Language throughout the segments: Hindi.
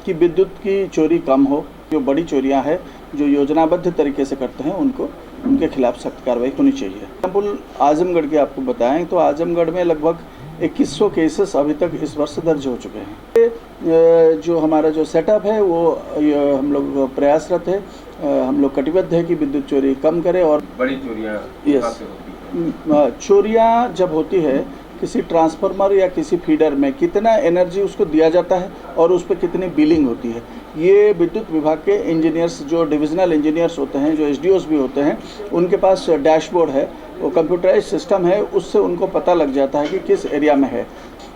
कि विद्युत की चोरी कम हो। जो बड़ी चोरियां हैं जो योजनाबद्ध तरीके से करते हैं उनके खिलाफ सख्त कार्रवाई होनी चाहिए। एग्जाम्पल आजमगढ़ की आपको बताएं तो आजमगढ़ में लगभग 2100 केसेस अभी तक इस वर्ष दर्ज हो चुके हैं। जो हमारा जो सेटअप है वो हम लोग प्रयासरत है, हम लोग कटिबद्ध है कि विद्युत चोरी कम करें। और बड़ी चोरियां चोरियां जब होती है किसी ट्रांसफार्मर या किसी फीडर में कितना एनर्जी उसको दिया जाता है और उस पर कितनी बिलिंग होती है, ये विद्युत विभाग के इंजीनियर्स जो डिविजनल इंजीनियर्स होते हैं, जो एसडीओस भी होते हैं, उनके पास डैशबोर्ड है, वो कंप्यूटराइज सिस्टम है, उससे उनको पता लग जाता है कि किस एरिया में है,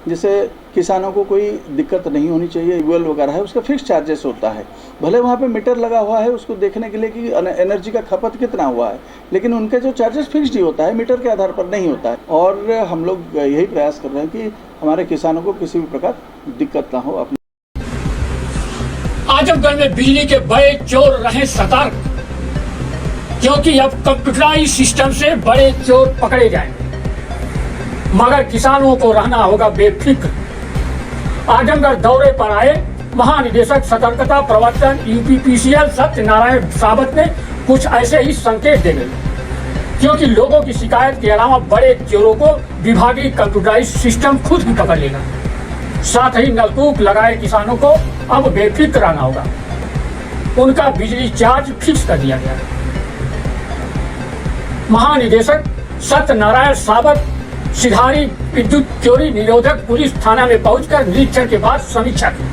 जिससे किसानों को कोई दिक्कत नहीं होनी चाहिए। ट्यूबवेल वगैरह है उसका फिक्स चार्जेस होता है, भले वहाँ पे मीटर लगा हुआ है उसको देखने के लिए कि एनर्जी का खपत कितना हुआ है, लेकिन उनके जो चार्जेस फिक्स्ड ही होता है, मीटर के आधार पर नहीं होता है। और हम लोग यही प्रयास कर रहे हैं कि हमारे किसानों को किसी भी प्रकार दिक्कत ना हो। आजमगढ़ में बिजली के बड़े चोर रहे सतर्क, क्योंकि अब कंप्यूटराइज सिस्टम से बड़े चोर पकड़े जाएंगे, मगर किसानों को रहना होगा बेफिक्र। आजमगढ़ दौरे पर आए महानिदेशक सतर्कता प्रवर्तन यूपीपीसीएल सत्यनारायण सावत ने कुछ ऐसे ही संकेत दिए, क्योंकि लोगों की शिकायत के अलावा बड़े चोरों को विभागीय कंप्यूटराइज सिस्टम खुद ही पकड़ लेगा। साथ ही नलकूप लगाए किसानों को अब बेफिक्र रहना होगा, उनका बिजली चार्ज फिक्स कर दिया गया है। महानिदेशक सत्यनारायण सावत सिधारी विद्युत चोरी निरोधक पुलिस थाना में पहुंचकर निरीक्षण के बाद समीक्षा की।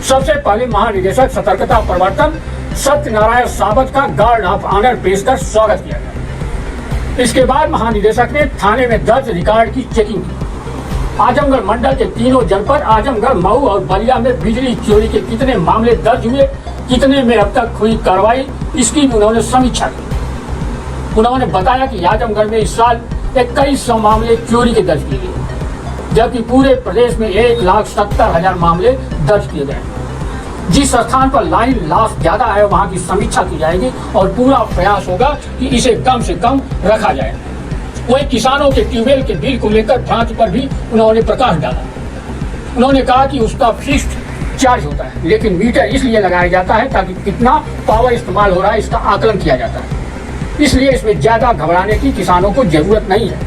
सबसे पहले महानिदेशक सतर्कता प्रवर्तन सत्यनारायण सावत का गार्ड ऑफ ऑनर पेश कर स्वागत किया गया। इसके बाद महानिदेशक ने थाने में दर्ज रिकॉर्ड की चेकिंग की। आजमगढ़ मंडल के तीनों जनपद आजमगढ़, मऊ और बलिया में बिजली चोरी के कितने मामले दर्ज हुए, कितने में अब तक हुई कार्रवाई, इसकी उन्होंने समीक्षा की। उन्होंने बताया कि आजमगढ़ में इस साल 2100 मामले चोरी के दर्ज किए गए, जबकि पूरे प्रदेश में 1,70,000 मामले दर्ज किए गए। जिस स्थान पर लाइन लॉस ज्यादा है वहां की समीक्षा की जाएगी और पूरा प्रयास होगा कि इसे कम से कम रखा जाए। वही किसानों के ट्यूबवेल के बिल को लेकर जांच पर भी उन्होंने प्रकाश डाला। उन्होंने कहा कि उसका फिक्स्ड चार्ज होता है, लेकिन मीटर इसलिए लगाया जाता है ताकि कितना पावर इस्तेमाल हो रहा है इसका आकलन किया जाता है, इसलिए इसमें ज्यादा घबराने की किसानों को जरूरत नहीं है।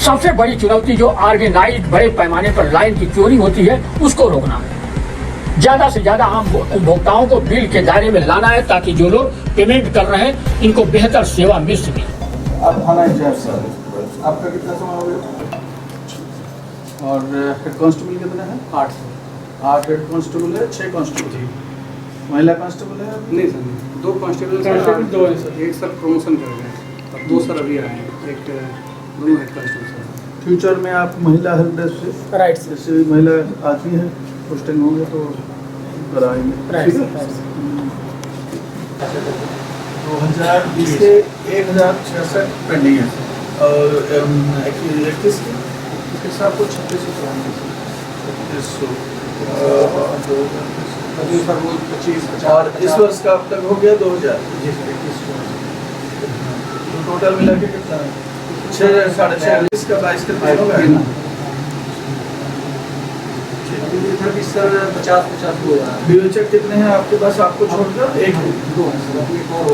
सबसे बड़ी चुनौती जो ऑर्गेनाइज्ड बड़े पैमाने पर लाइन की चोरी होती है उसको रोकना है। ज्यादा से ज्यादा आम उपभोक्ताओं को बिल के दायरे में लाना है ताकि जो लोग पेमेंट कर रहे हैं इनको बेहतर सेवा मिल सके। आप थाना इंचार्ज सर, आपका कितना समय हो गया? और हेड कांस्टेबल कितने हैं? 8 हेड कांस्टेबल है, 6 कांस्टेबल। महिला कांस्टेबल है? नहीं सर, 2 कांस्टेबल 2 है सर। एक सर प्रमोशन कर रहे हैं और 2 सर अभी आए हैं, एक दोनों हेड कांस्टेबल सर। फ्यूचर में आप महिला हेल्प डेस्क से राइट जैसे महिला आती है पोस्टिंग होंगे तो कराएंगे। राइट 2020 से 1066 पेंडिंग है और 21 के साथ को 2600 कराएंगे। 25 और इस वर्ष का अब तक हो गया 2000। टोटल मिला के कितना है? 6 साढ़े 6 का 22 का होगा। सर 50 हुआ। बीओचेक कितने हैं आपके पास? आपको छोड़कर एक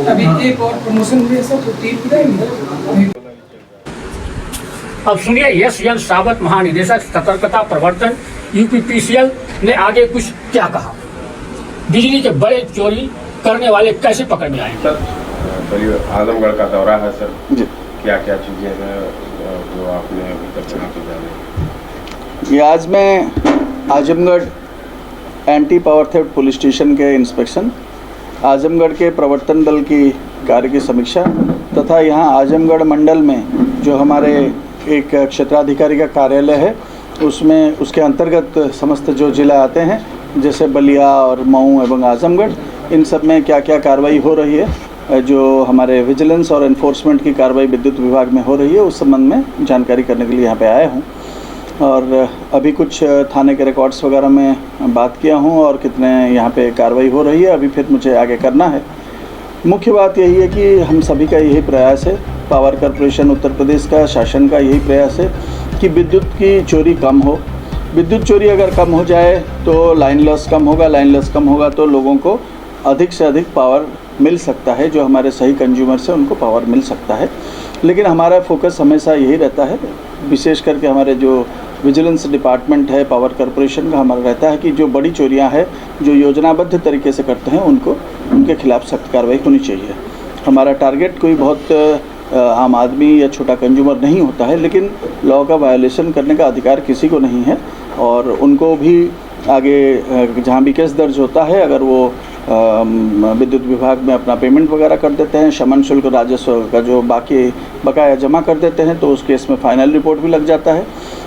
अभी एक और प्रमोशन हुई है सर, तो 3 पूरे। अब सुनिए एस.एन. सावत महानिदेशक सतर्कता प्रवर्तन यूपीपीसीएल ने आगे कुछ क्या कहा। बिजली के बड़े चोरी करने वाले कैसे पकड़ में आए? सर आजमगढ़ का दौरा है सर, क्या क्या चीजें हैं जो आपने अभी तक चुना के जाने? ये आज मैं Azamgarh anti power theft police station के इंस्पेक्शन, आजमगढ़ के प्रवर्तन दल की कार्य की समीक्षा तथा यहाँ आजमगढ़ मंडल में जो हमारे एक क्षेत्राधिकारी का कार्यालय है उसमें उसके अंतर्गत समस्त जो जिला आते हैं जैसे बलिया और मऊ एवं आजमगढ़, इन सब में क्या क्या कार्रवाई हो रही है, जो हमारे विजिलेंस और एनफोर्समेंट की कार्रवाई विद्युत विभाग में हो रही है, उस संबंध में जानकारी करने के लिए यहाँ पे आया हूँ। और अभी कुछ थाने के रिकॉर्ड्स वगैरह में बात किया हूँ और कितने यहाँ पे कार्रवाई हो रही है, अभी फिर मुझे आगे करना है। मुख्य बात यही है कि हम सभी का यही प्रयास है, पावर कॉरपोरेशन उत्तर प्रदेश का, शासन का यही प्रयास है कि विद्युत की चोरी कम हो, विद्युत चोरी अगर कम हो जाए तो लाइन लॉस कम होगा, लाइन लॉस कम होगा तो लोगों को अधिक से अधिक पावर मिल सकता है, जो हमारे सही कंज्यूमर से उनको पावर मिल सकता है। लेकिन हमारा फोकस हमेशा यही रहता है, विशेष करके हमारे जो विजिलेंस डिपार्टमेंट है पावर कॉरपोरेशन का, हमारा रहता है कि जो बड़ी चोरियां हैं जो योजनाबद्ध तरीके से करते हैं उनके खिलाफ सख्त कार्रवाई होनी चाहिए। हमारा टारगेट कोई बहुत आम आदमी या छोटा कंज्यूमर नहीं होता है, लेकिन लॉ का वायोलेशन करने का अधिकार किसी को नहीं है और उनको भी आगे जहाँ भी केस दर्ज होता है अगर वो विद्युत विभाग में अपना पेमेंट वगैरह कर देते हैं, शमन शुल्क राजस्व का जो बाकी बकाया जमा कर देते हैं तो उस केस में फाइनल रिपोर्ट भी लग जाता है।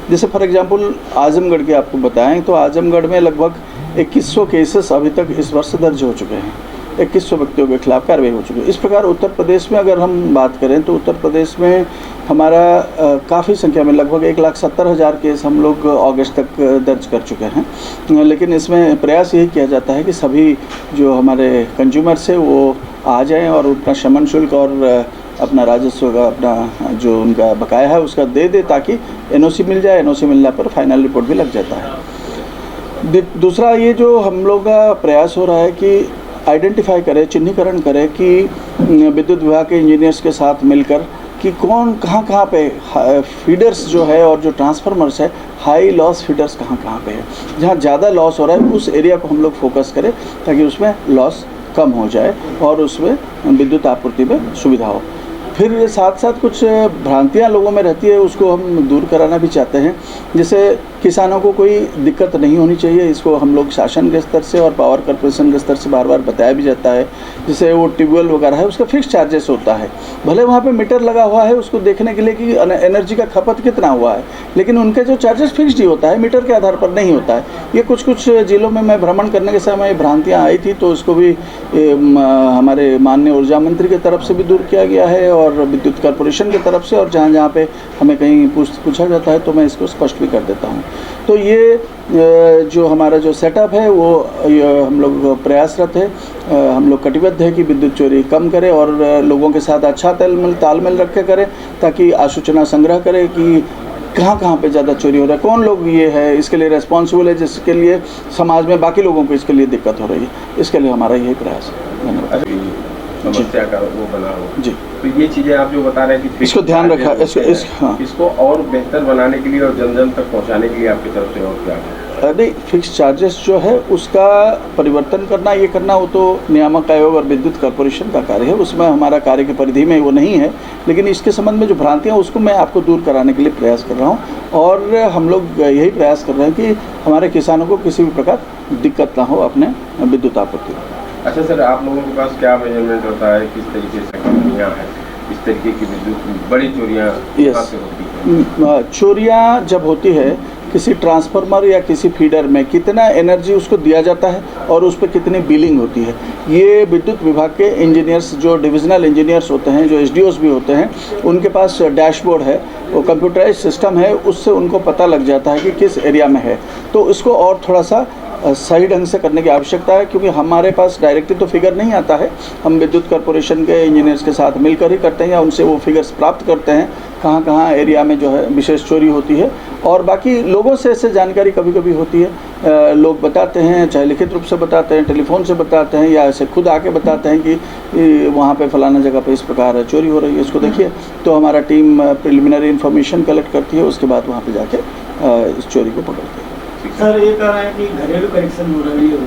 जैसे फॉर एग्जांपल आजमगढ़ की आपको बताएं तो आजमगढ़ में लगभग 2100 केसेस अभी तक इस वर्ष दर्ज हो चुके हैं, 2100 व्यक्तियों के खिलाफ कार्रवाई हो चुकी है। इस प्रकार उत्तर प्रदेश में अगर हम बात करें तो उत्तर प्रदेश में हमारा काफ़ी संख्या में लगभग 1,70,000 केस हम लोग अगस्त तक दर्ज कर चुके हैं। लेकिन इसमें प्रयास यही किया जाता है कि सभी जो हमारे कंज्यूमर्स है वो आ जाएं और अपना शमन शुल्क और अपना राजस्व का अपना जो उनका बकाया है उसका दे दे ताकि एनओसी मिल जाए। एनओसी मिलने पर फाइनल रिपोर्ट भी लग जाता है। दूसरा ये जो हम लोग का प्रयास हो रहा है कि आइडेंटिफाई करें, चिन्हीकरण करें कि विद्युत विभाग के इंजीनियर्स के साथ मिलकर कि कौन कहाँ पे फीडर्स जो है और जो ट्रांसफार्मर्स है हाई लॉस फीडर्स कहाँ पे है, जहाँ ज़्यादा लॉस हो रहा है उस एरिया को हम लोग फोकस करें ताकि उसमें लॉस कम हो जाए और उसमें विद्युत आपूर्ति में सुविधा हो। फिर साथ साथ कुछ भ्रांतियाँ लोगों में रहती है उसको हम दूर कराना भी चाहते हैं। जैसे किसानों को कोई दिक्कत नहीं होनी चाहिए, इसको हम लोग शासन के स्तर से और पावर कॉर्पोरेशन के स्तर से बार बार बताया भी जाता है। जैसे वो ट्यूबवेल वगैरह है उसका फिक्स चार्जेस होता है, भले वहाँ पे मीटर लगा हुआ है उसको देखने के लिए कि एनर्जी का खपत कितना हुआ है, लेकिन उनके जो चार्जेस फिक्स्ड ही होता है, मीटर के आधार पर नहीं होता है। ये कुछ जिलों में मैं भ्रमण करने के समय भ्रांतियाँ आई थी तो उसको भी हमारे माननीय ऊर्जा मंत्री की तरफ से भी दूर किया गया है और विद्युत कॉर्पोरेशन की तरफ से, और जहाँ पे हमें कहीं पूछा जाता है तो मैं इसको स्पष्ट भी कर देता हूँ। तो ये जो हमारा जो सेटअप है वो हम लोग प्रयासरत है, हम लोग कटिबद्ध है कि विद्युत चोरी कम करें और लोगों के साथ अच्छा तालमेल रख के करें ताकि आसूचना संग्रह करें कि कहाँ पे ज़्यादा चोरी हो रहा है, कौन लोग ये है इसके लिए रिस्पॉन्सिबल है, जिसके लिए समाज में बाकी लोगों को इसके लिए दिक्कत हो रही है। इसके लिए हमारा यही प्रयास है। धन्यवाद। समस्या का वो बना हो जी। तो ये चीज़ें आप जो बता रहे हैं कि इसको ध्यान रखा इसको और बेहतर बनाने के लिए और जन जन तक पहुंचाने के लिए आपकी तरफ से और क्या है? नहीं, फिक्स चार्जेस जो है उसका परिवर्तन करना ये करना वो तो नियामक आयोग और विद्युत कॉर्पोरेशन का कार्य है, उसमें हमारा कार्य की परिधि में वो नहीं है। लेकिन इसके संबंध में जो भ्रांतियाँ उसको मैं आपको दूर कराने के लिए प्रयास कर रहा हूँ और हम लोग यही प्रयास कर रहे हैं कि हमारे किसानों को किसी भी प्रकार दिक्कत ना हो अपने विद्युत आपूर्ति। अच्छा सर, आप लोगों के पास क्या मेजरमेंट होता है, किस तरीके से कंपनियाँ हैं इस तरीके की विद्युत बड़ी चोरियाँ कहाँ से होती हैं? चोरियाँ जब होती है किसी ट्रांसफार्मर या किसी फीडर में कितना एनर्जी उसको दिया जाता है और उस पर कितनी बिलिंग होती है, ये विद्युत विभाग के इंजीनियर्स जो डिविजनल इंजीनियर्स होते हैं, जो एसडीओस भी होते हैं, उनके पास डैशबोर्ड है, वो कंप्यूटराइज सिस्टम है, उससे उनको पता लग जाता है कि किस एरिया में है। तो इसको और थोड़ा सा सही ढंग से करने की आवश्यकता है क्योंकि हमारे पास डायरेक्टली तो फिगर नहीं आता है, हम विद्युत कॉर्पोरेशन के इंजीनियर्स के साथ मिलकर ही करते हैं या उनसे वो फिगर्स प्राप्त करते हैं कहाँ एरिया में जो है विशेष चोरी होती है। और बाकी लोगों से ऐसे जानकारी कभी कभी होती है, लोग बताते हैं, चाहे लिखित रूप से बताते हैं, टेलीफोन से बताते हैं या ऐसे खुद आके बताते हैं कि वहाँ पे फलाना जगह पे इस प्रकार चोरी हो रही है, इसको देखिए। तो हमारा टीम प्रिलिमिनरी इन्फॉर्मेशन कलेक्ट करती है, उसके बाद वहाँ पे जाके इस चोरी को पकड़ते हैं। सर ये कह रहे हैं कि घरेलू कनेक्शन हो रही है,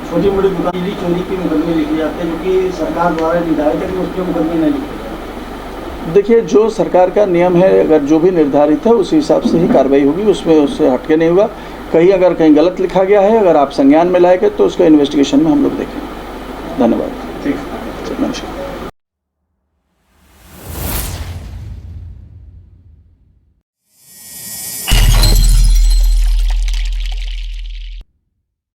छोटी मोटी दुकान बिजली चोरी के मुकदमे लिखे जाते हैं जो कि सरकार द्वारा निर्धारित है कि उसके मुकदमे नहीं लिखे। देखिए, जो सरकार का नियम है अगर जो भी निर्धारित है उसी हिसाब से ही कार्रवाई होगी, उसमें उससे हटके नहीं होगा। कहीं अगर कहीं गलत लिखा गया है, अगर आप संज्ञान में लाएंगे तो उसको इन्वेस्टिगेशन में हम लोग देखेंगे। धन्यवाद। ठीक, नमस्कार।